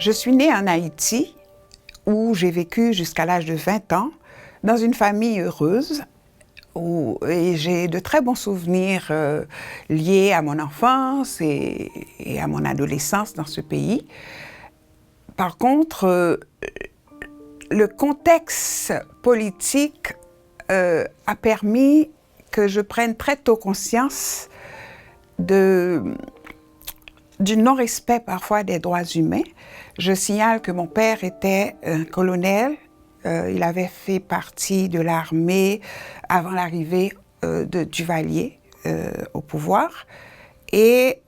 Je suis née en Haïti, où j'ai vécu jusqu'à l'âge de 20 ans, dans une famille heureuse, et j'ai de très bons souvenirs liés à mon enfance et à mon adolescence dans ce pays. Par contre, le contexte politique a permis que je prenne très tôt conscience du non-respect parfois des droits humains. Je signale que mon père était un colonel. Il avait fait partie de l'armée avant l'arrivée de Duvalier au pouvoir. Et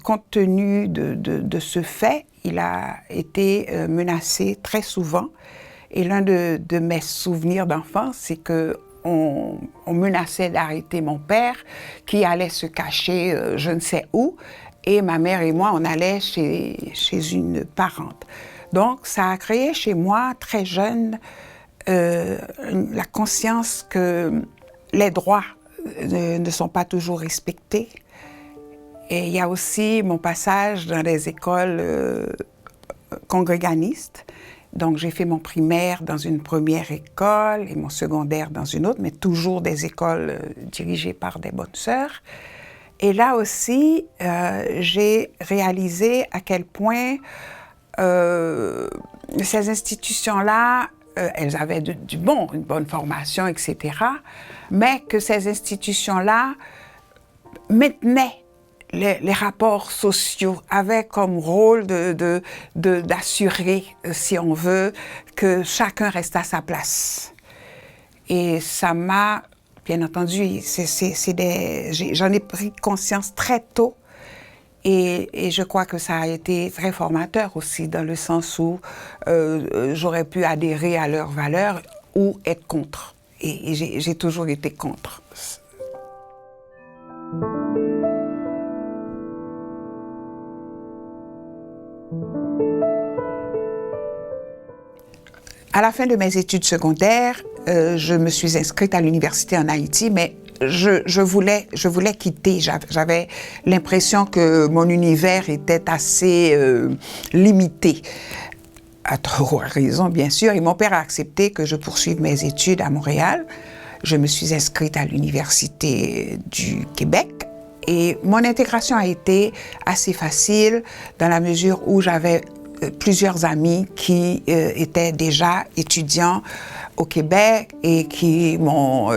compte tenu de ce fait, il a été menacé très souvent. Et l'un de mes souvenirs d'enfance, c'est qu'on menaçait d'arrêter mon père, qui allait se cacher je ne sais où. Et ma mère et moi, on allait chez une parente. Donc, ça a créé chez moi, très jeune, la conscience que les droits ne sont pas toujours respectés. Et il y a aussi mon passage dans les écoles congréganistes. Donc, j'ai fait mon primaire dans une première école et mon secondaire dans une autre, mais toujours des écoles dirigées par des bonnes sœurs. Et là aussi, j'ai réalisé à quel point ces institutions-là, elles avaient une bonne formation, etc., mais que ces institutions-là maintenaient les rapports sociaux, avaient comme rôle d'assurer, si on veut, que chacun reste à sa place. Et ça m'a... Bien entendu, j'en ai pris conscience très tôt et je crois que ça a été très formateur aussi, dans le sens où j'aurais pu adhérer à leurs valeurs ou être contre. Et j'ai toujours été contre. À la fin de mes études secondaires, je me suis inscrite à l'université en Haïti, mais je voulais quitter. J'avais l'impression que mon univers était assez limité. À trop raison, bien sûr. Et mon père a accepté que je poursuive mes études à Montréal. Je me suis inscrite à l'Université du Québec. Et mon intégration a été assez facile dans la mesure où j'avais plusieurs amis qui étaient déjà étudiants au Québec et qui m'ont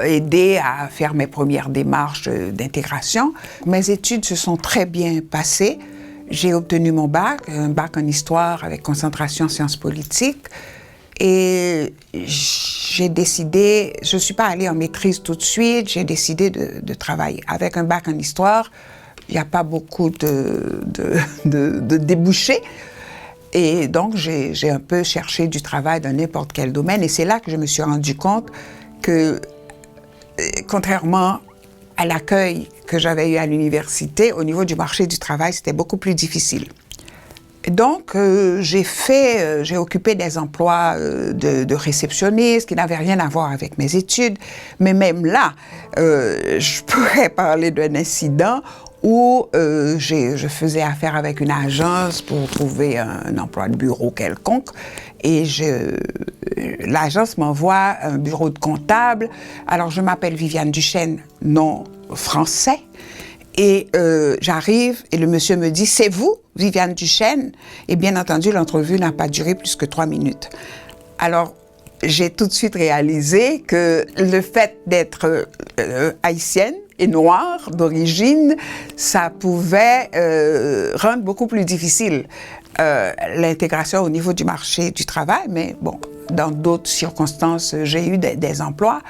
aidé à faire mes premières démarches d'intégration. Mes études se sont très bien passées. J'ai obtenu mon bac, un bac en histoire avec concentration en sciences politiques. Et j'ai décidé, je ne suis pas allée en maîtrise tout de suite, j'ai décidé de travailler. Avec un bac en histoire, il n'y a pas beaucoup de débouchés. Et donc, j'ai un peu cherché du travail dans n'importe quel domaine. Et c'est là que je me suis rendu compte que, contrairement à l'accueil que j'avais eu à l'université, au niveau du marché du travail, c'était beaucoup plus difficile. Donc, j'ai occupé des emplois de réceptionniste qui n'avaient rien à voir avec mes études. Mais même là, je pourrais parler d'un incident où je faisais affaire avec une agence pour trouver un emploi de bureau quelconque. Et l'agence m'envoie un bureau de comptable. Alors, je m'appelle Viviane Duchesne, nom français. Et j'arrive et le monsieur me dit « C'est vous, Viviane Duchesne ?» Et bien entendu, l'entrevue n'a pas duré plus que 3 minutes. Alors, j'ai tout de suite réalisé que le fait d'être haïtienne et noire d'origine, ça pouvait rendre beaucoup plus difficile l'intégration au niveau du marché du travail. Mais bon, dans d'autres circonstances, j'ai eu des emplois.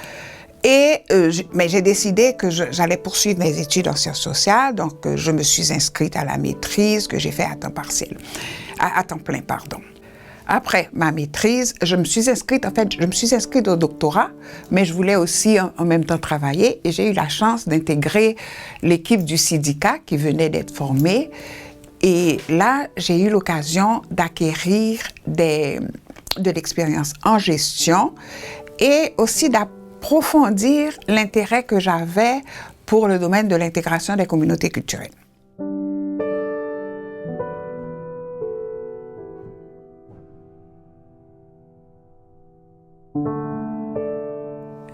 Mais j'ai décidé que j'allais poursuivre mes études en sciences sociales, donc je me suis inscrite à la maîtrise que j'ai fait à temps partiel, à temps plein, pardon. Après ma maîtrise, je me suis inscrite au doctorat, mais je voulais aussi en même temps travailler et j'ai eu la chance d'intégrer l'équipe du syndicat qui venait d'être formée. Et là, j'ai eu l'occasion d'acquérir de l'expérience en gestion et aussi d'approfondir l'intérêt que j'avais pour le domaine de l'intégration des communautés culturelles.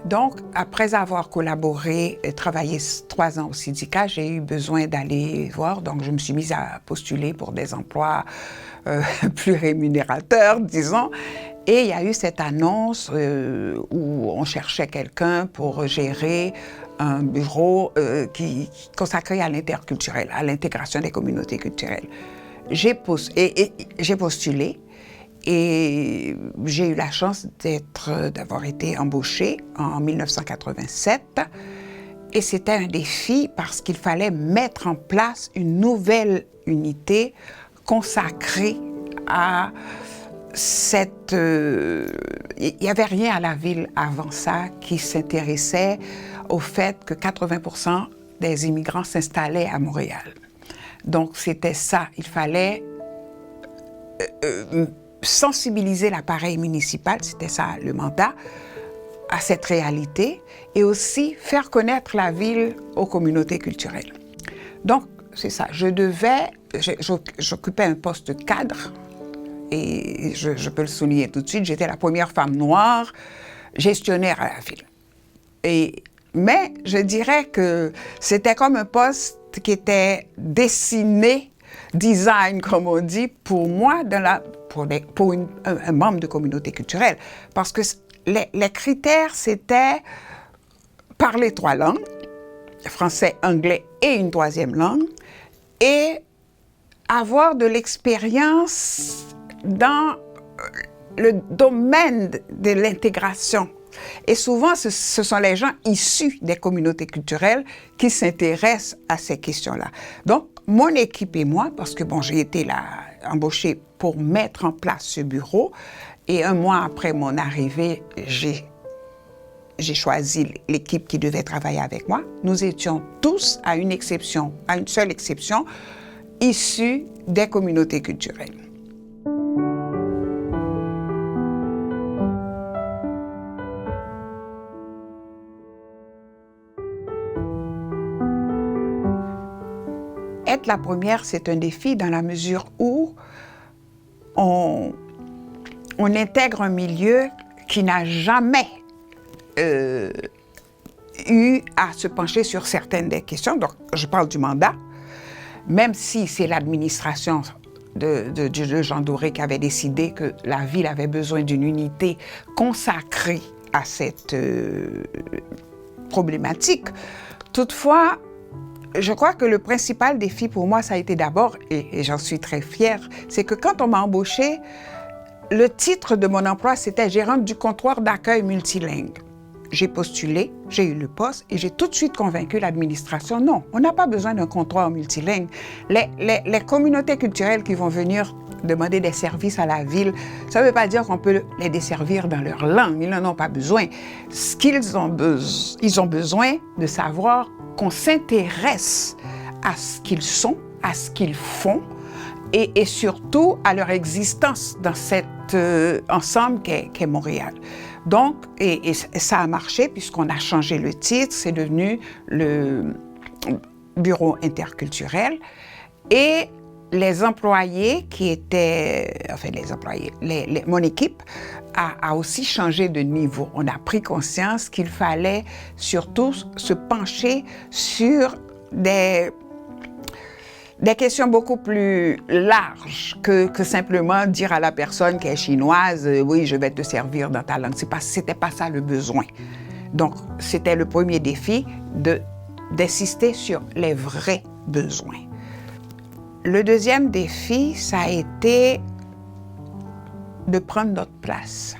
Donc, après avoir collaboré et travaillé 3 ans au syndicat, j'ai eu besoin d'aller voir. Donc, je me suis mise à postuler pour des emplois plus rémunérateurs, disons. Et il y a eu cette annonce où on cherchait quelqu'un pour gérer un bureau qui consacré à l'interculturel, à l'intégration des communautés culturelles. J'ai postulé. Et j'ai eu la chance d'avoir été embauchée en 1987. Et c'était un défi parce qu'il fallait mettre en place une nouvelle unité consacrée à cette... Il n'y avait rien à la ville avant ça qui s'intéressait au fait que 80% des immigrants s'installaient à Montréal. Donc c'était ça, il fallait... sensibiliser l'appareil municipal, c'était ça le mandat, à cette réalité et aussi faire connaître la ville aux communautés culturelles. Donc, c'est ça, j'occupais un poste de cadre et je peux le souligner tout de suite, j'étais la première femme noire gestionnaire à la ville. Mais je dirais que c'était comme un poste qui était dessiné, design, comme on dit, pour moi, pour un membre de communauté culturelle. Parce que les critères, c'était parler 3 langues, français, anglais et une 3e langue, et avoir de l'expérience dans le domaine de l'intégration. Et souvent, ce sont les gens issus des communautés culturelles qui s'intéressent à ces questions-là. Donc, mon équipe et moi, parce que j'ai été là embauchée pour mettre en place ce bureau, et 1 mois après mon arrivée, j'ai choisi l'équipe qui devait travailler avec moi. Nous étions tous, à une seule exception, issus des communautés culturelles. Être la première, c'est un défi dans la mesure où on intègre un milieu qui n'a jamais eu à se pencher sur certaines des questions. Donc, je parle du mandat, même si c'est l'administration de Jean Doré qui avait décidé que la ville avait besoin d'une unité consacrée à cette problématique. Toutefois, je crois que le principal défi pour moi, ça a été d'abord, et j'en suis très fière, c'est que quand on m'a embauchée, le titre de mon emploi, c'était gérante du comptoir d'accueil multilingue. J'ai postulé, j'ai eu le poste et j'ai tout de suite convaincu l'administration. Non, on n'a pas besoin d'un comptoir multilingue. Les communautés culturelles qui vont venir demander des services à la ville, ça ne veut pas dire qu'on peut les desservir dans leur langue. Ils n'en ont pas besoin. Ils ont besoin de savoir qu'on s'intéresse à ce qu'ils sont, à ce qu'ils font et surtout à leur existence dans cet ensemble qu'est Montréal. Donc, et ça a marché puisqu'on a changé le titre, c'est devenu le Bureau interculturel et les employés qui étaient, mon équipe a aussi changé de niveau. On a pris conscience qu'il fallait surtout se pencher sur des questions beaucoup plus larges que simplement dire à la personne qui est chinoise, oui, je vais te servir dans ta langue. C'était pas ça le besoin. Donc, c'était le premier défi d'insister sur les vrais besoins. Le deuxième défi, ça a été de prendre notre place.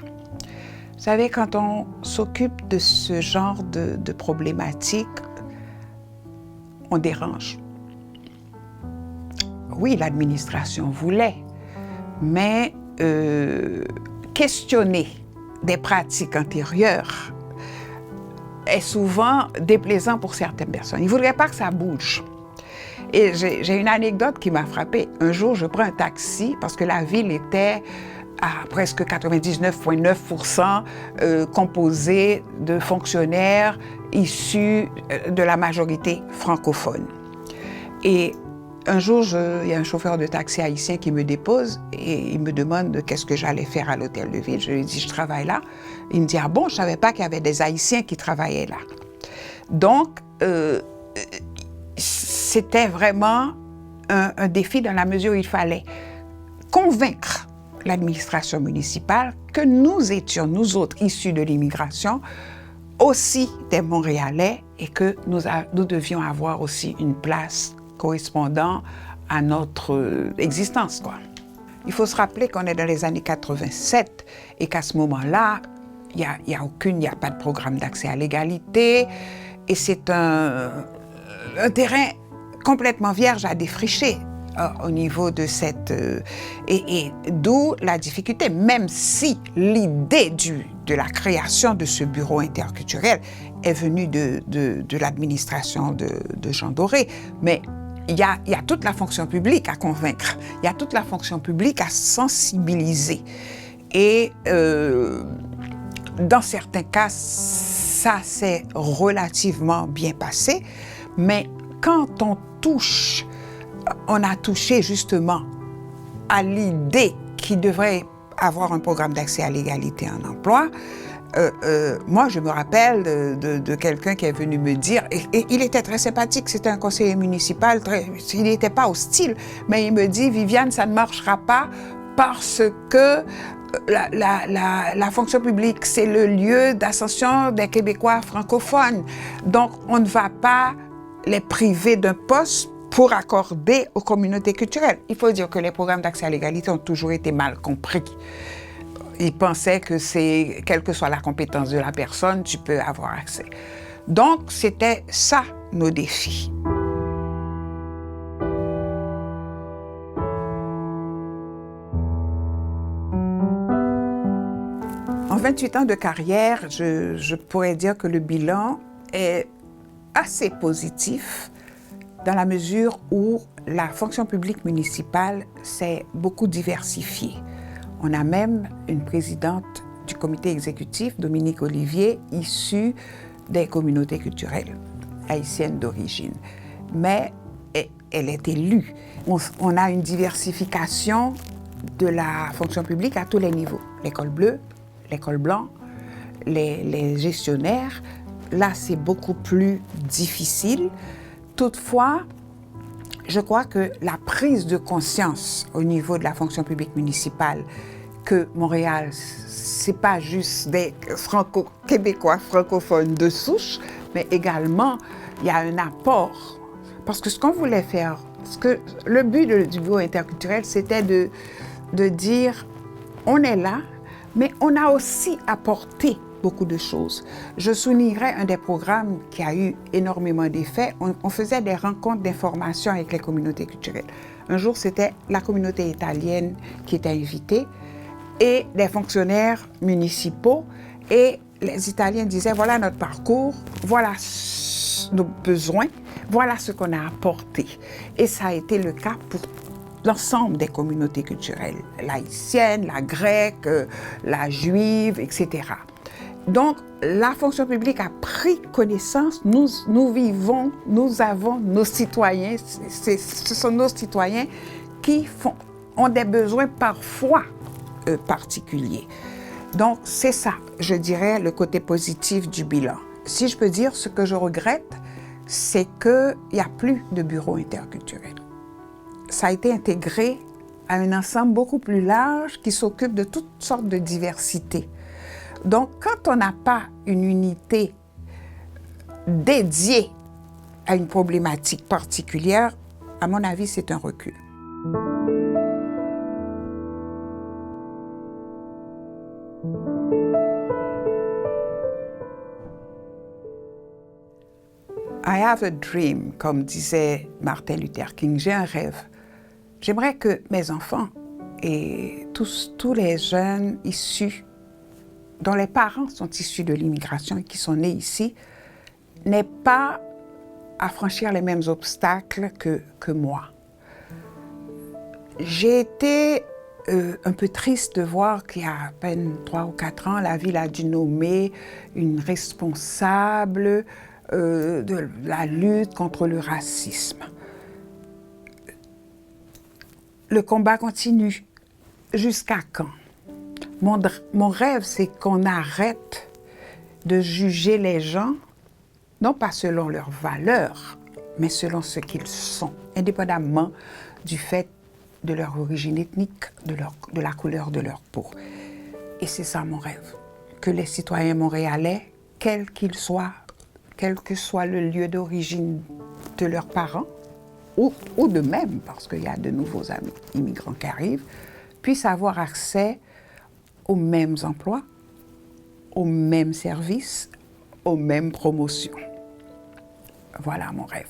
Vous savez, quand on s'occupe de ce genre de problématiques, on dérange. Oui, l'administration voulait, mais questionner des pratiques antérieures est souvent déplaisant pour certaines personnes. Ils ne voudraient pas que ça bouge. Et j'ai une anecdote qui m'a frappée. Un jour, je prends un taxi parce que la ville était à presque 99,9% composée de fonctionnaires issus de la majorité francophone. Et Un jour, il y a un chauffeur de taxi haïtien qui me dépose et il me demande qu'est-ce que j'allais faire à l'hôtel de ville. Je lui dis, je travaille là. Il me dit, ah bon, je ne savais pas qu'il y avait des Haïtiens qui travaillaient là. Donc, c'était vraiment un défi dans la mesure où il fallait convaincre l'administration municipale que nous étions, nous autres, issus de l'immigration, aussi des Montréalais et que nous devions avoir aussi une place correspondant à notre existence, quoi. Il faut se rappeler qu'on est dans les années 87 et qu'à ce moment-là, il n'y a pas de programme d'accès à l'égalité et c'est un terrain complètement vierge à défricher au niveau de cette... et d'où la difficulté, même si l'idée de la création de ce bureau interculturel est venue de l'administration de Jean Doré. Mais il y a toute la fonction publique à convaincre, il y a toute la fonction publique à sensibiliser. Et dans certains cas, ça s'est relativement bien passé, mais quand on a touché justement à l'idée qu'il devrait avoir un programme d'accès à l'égalité en emploi, moi, je me rappelle de quelqu'un qui est venu me dire, et il était très sympathique, c'était un conseiller municipal, il n'était pas hostile, mais il me dit, Viviane, ça ne marchera pas parce que la fonction publique, c'est le lieu d'ascension des Québécois francophones. Donc, on ne va pas les priver d'un poste pour accorder aux communautés culturelles. Il faut dire que les programmes d'accès à l'égalité ont toujours été mal compris. Ils pensaient que c'est, quelle que soit la compétence de la personne, tu peux avoir accès. Donc, c'était ça, nos défis. En 28 ans de carrière, je pourrais dire que le bilan est assez positif dans la mesure où la fonction publique municipale s'est beaucoup diversifiée. On a même une présidente du comité exécutif, Dominique Olivier, issue des communautés culturelles haïtiennes d'origine. Mais elle est élue. On a une diversification de la fonction publique à tous les niveaux. L'école bleue, l'école blanc, les gestionnaires. Là, c'est beaucoup plus difficile. Toutefois, je crois que la prise de conscience au niveau de la fonction publique municipale que Montréal, c'est pas juste des Québécois francophones de souche, mais également, il y a un apport. Parce que ce qu'on voulait faire, le but du bureau interculturel, c'était de dire, on est là, mais on a aussi apporté beaucoup de choses. Je soulignerai un des programmes qui a eu énormément d'effets. On faisait des rencontres d'information avec les communautés culturelles. Un jour, c'était la communauté italienne qui était invitée et des fonctionnaires municipaux. Et les Italiens disaient, voilà notre parcours, voilà nos besoins, voilà ce qu'on a apporté. Et ça a été le cas pour l'ensemble des communautés culturelles, l'haïtienne, la grecque, la juive, etc. Donc, la fonction publique a pris connaissance, nous vivons, nous avons nos citoyens, ce sont nos citoyens qui ont des besoins parfois particuliers. Donc, c'est ça, je dirais, le côté positif du bilan. Si je peux dire, ce que je regrette, c'est qu'il n'y a plus de bureau interculturel. Ça a été intégré à un ensemble beaucoup plus large qui s'occupe de toutes sortes de diversités. Donc, quand on n'a pas une unité dédiée à une problématique particulière, à mon avis, c'est un recul. I have a dream, comme disait Martin Luther King, j'ai un rêve. J'aimerais que mes enfants et tous les jeunes issus, dont les parents sont issus de l'immigration et qui sont nés ici, n'aient pas à franchir les mêmes obstacles que moi. J'ai été un peu triste de voir qu'il y a à peine 3 ou 4 ans, la ville a dû nommer une responsable de la lutte contre le racisme. le combat continue. Jusqu'à quand? Mon rêve, c'est qu'on arrête de juger les gens, non pas selon leurs valeurs, mais selon ce qu'ils sont, indépendamment du fait de leur origine ethnique, de la couleur de leur peau. Et c'est ça mon rêve, que les citoyens montréalais, quels qu'ils soient, quel que soit le lieu d'origine de leurs parents, ou d'eux-mêmes, parce qu'il y a de nouveaux immigrants qui arrivent, puissent avoir accès aux mêmes emplois, aux mêmes services, aux mêmes promotions. Voilà mon rêve.